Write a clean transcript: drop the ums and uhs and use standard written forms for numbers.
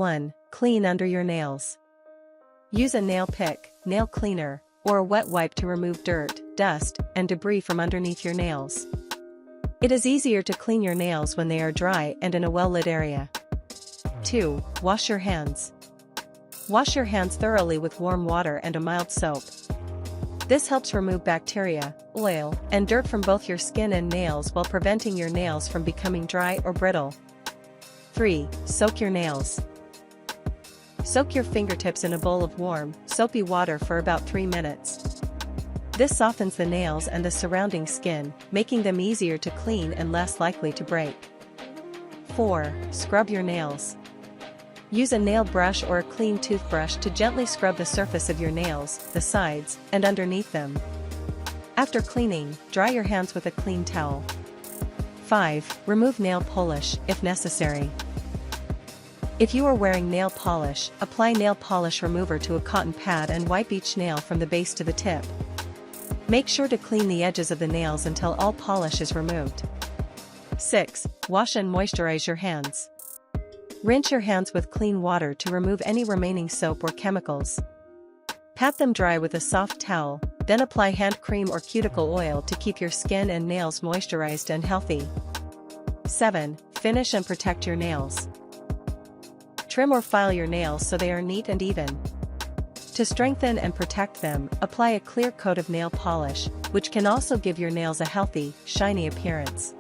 1. Clean under your nails. Use a nail pick, nail cleaner, or a wet wipe to remove dirt, dust, and debris from underneath your nails. It is easier to clean your nails when they are dry and in a well-lit area. 2. Wash your hands. Wash your hands thoroughly with warm water and a mild soap. This helps remove bacteria, oil, and dirt from both your skin and nails while preventing your nails from becoming dry or brittle. 3. Soak your nails. Soak your fingertips in a bowl of warm, soapy water for about 3 minutes. This softens the nails and the surrounding skin, making them easier to clean and less likely to break. 4. Scrub your nails. Use a nail brush or a clean toothbrush to gently scrub the surface of your nails, the sides, and underneath them. After cleaning, dry your hands with a clean towel. 5. Remove nail polish, if necessary. If you are wearing nail polish, apply nail polish remover to a cotton pad and wipe each nail from the base to the tip. Make sure to clean the edges of the nails until all polish is removed. 6. Wash and moisturize your hands. Rinse your hands with clean water to remove any remaining soap or chemicals. Pat them dry with a soft towel, then apply hand cream or cuticle oil to keep your skin and nails moisturized and healthy. 7. Finish and protect your nails. Trim or file your nails so they are neat and even. To strengthen and protect them, apply a clear coat of nail polish, which can also give your nails a healthy, shiny appearance.